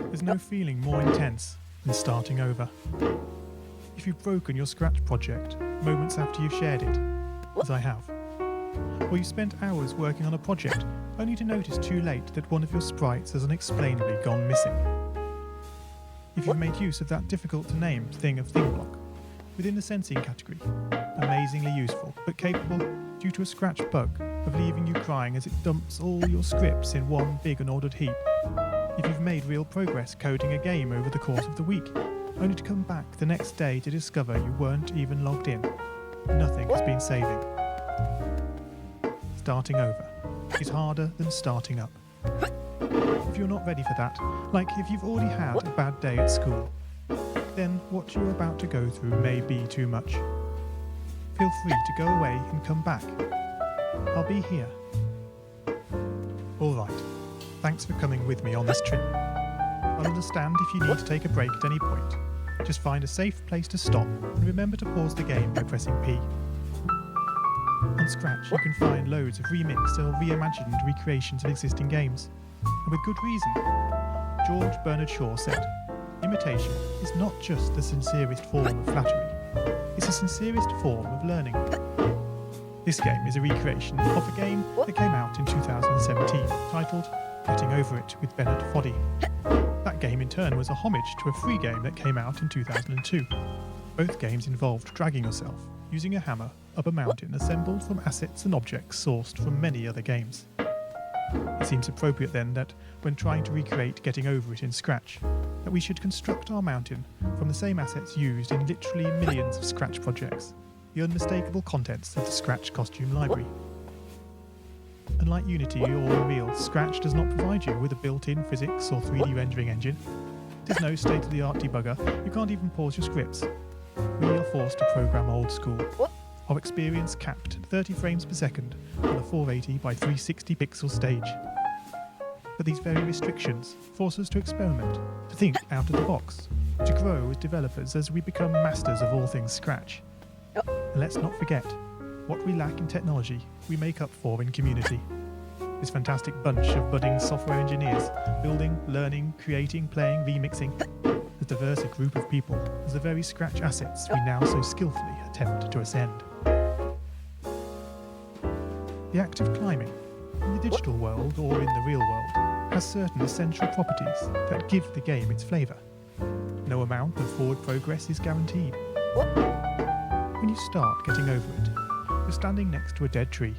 There's no feeling more intense than starting over. If you've broken your Scratch project moments after you've shared it, as I have, or you spent hours working on a project only to notice too late that one of your sprites has unexplainably gone missing. If you've made use of that difficult-to-name thing of thing block within the sensing category, amazingly useful but capable, due to a Scratch bug, of leaving you crying as it dumps all your scripts in one big unordered heap. If you've made real progress coding a game over the course of the week, only to come back the next day to discover you weren't even logged in, nothing has been saving. Starting over is harder than starting up. If you're not ready for that, like if you've already had a bad day at school, then what you're about to go through may be too much. Feel free to go away and come back. I'll be here. Alright, thanks for coming with me on this trip. I'll understand if you need to take a break at any point. Just find a safe place to stop and remember to pause the game by pressing P. On Scratch you can find loads of remixed or reimagined recreations of existing games. And with good reason. George Bernard Shaw said, "Imitation is not just the sincerest form of flattery, it's the sincerest form of learning." This game is a recreation of a game that came out in 2017, titled Getting Over It with Bernard Foddy. That game in turn was a homage to a free game that came out in 2002. Both games involved dragging yourself, using a hammer, up a mountain assembled from assets and objects sourced from many other games. It seems appropriate then that, when trying to recreate Getting Over It in Scratch, that we should construct our mountain from the same assets used in literally millions of Scratch projects, the unmistakable contents of the Scratch costume library. Unlike Unity or Unreal, Scratch does not provide you with a built-in physics or 3D rendering engine. There's no state-of-the-art debugger, you can't even pause your scripts. We are forced to program old school. Our experience capped at 30 frames per second on a 480 by 360 pixel stage. But these very restrictions force us to experiment, to think out of the box, to grow as developers as we become masters of all things Scratch. And let's not forget, what we lack in technology, we make up for in community. This fantastic bunch of budding software engineers, building, learning, creating, playing, remixing, as diverse a group of people as the very Scratch assets we now so skillfully attempt to ascend. The act of climbing, in the digital world or in the real world, has certain essential properties that give the game its flavour. No amount of forward progress is guaranteed. When you start getting over it, you're standing next to a dead tree,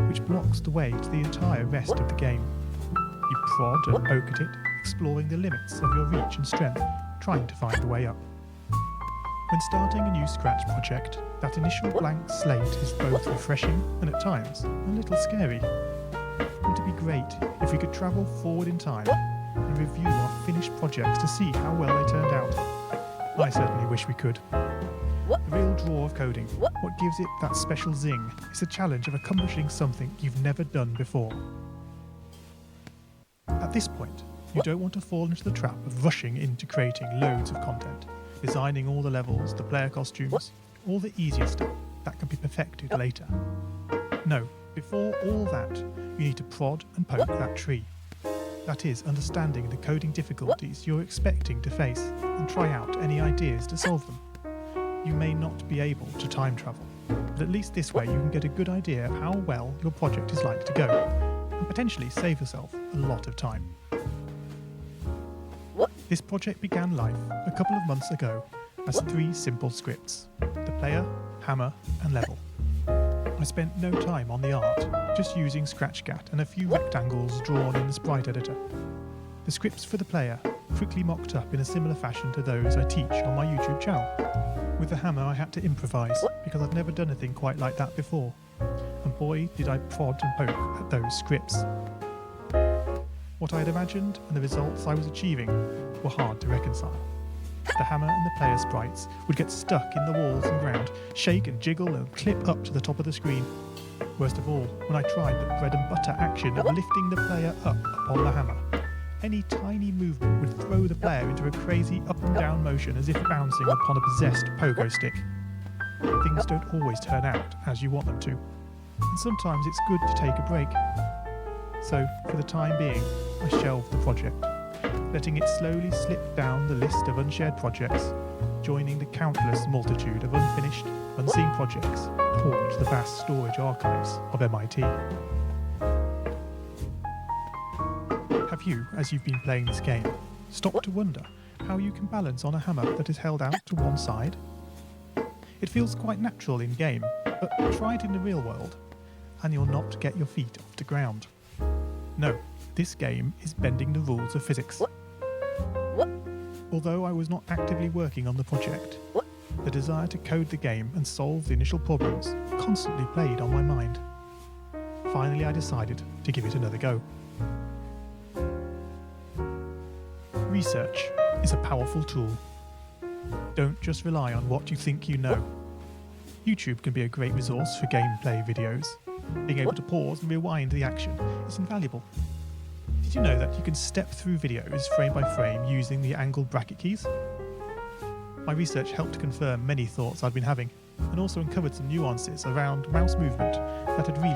which blocks the way to the entire rest of the game. You prod and poke at it, exploring the limits of your reach and strength, trying to find a way up. When starting a new Scratch project, that initial blank slate is both refreshing and at times a little scary. Wouldn't it be great if we could travel forward in time and review our finished projects to see how well they turned out? I certainly wish we could. The real draw of coding, what gives it that special zing, is the challenge of accomplishing something you've never done before. At this point, you don't want to fall into the trap of rushing into creating loads of content, designing all the levels, the player costumes, all the easier stuff that can be perfected later. No, before all that, you need to prod and poke that tree. That is, understanding the coding difficulties you're expecting to face and try out any ideas to solve them. You may not be able to time travel, but at least this way you can get a good idea of how well your project is like to go, and potentially save yourself a lot of time. This project began life a couple of months ago as 3 simple scripts: the player, hammer, and level. I spent no time on the art, just using ScratchGAT and a few rectangles drawn in the sprite editor. The scripts for the player quickly mocked up in a similar fashion to those I teach on my YouTube channel. With the hammer I had to improvise, because I've never done a thing quite like that before, and boy did I prod and poke at those scripts. What I had imagined and the results I was achieving were hard to reconcile. The hammer and the player sprites would get stuck in the walls and ground, shake and jiggle and clip up to the top of the screen. Worst of all, when I tried the bread and butter action of lifting the player up upon the hammer, Any tiny movement would throw the player into a crazy up and down motion as if bouncing upon a possessed pogo stick. Things don't always turn out as you want them to, and sometimes it's good to take a break. So, for the time being, I shelved the project, letting it slowly slip down the list of unshared projects, joining the countless multitude of unfinished, unseen projects poured to the vast storage archives of MIT. Have you, as you've been playing this game, stopped to wonder how you can balance on a hammer that is held out to one side? It feels quite natural in game, but try it in the real world, and you'll not get your feet off the ground. No, this game is bending the rules of physics. Although I was not actively working on the project, the desire to code the game and solve the initial problems constantly played on my mind. Finally, I decided to give it another go. Research is a powerful tool. Don't just rely on what you think you know. YouTube can be a great resource for gameplay videos. Being able to pause and rewind the action is invaluable. Did you know that you can step through videos frame by frame using the angled bracket keys? My research helped to confirm many thoughts I'd been having, and also uncovered some nuances around mouse movement that had really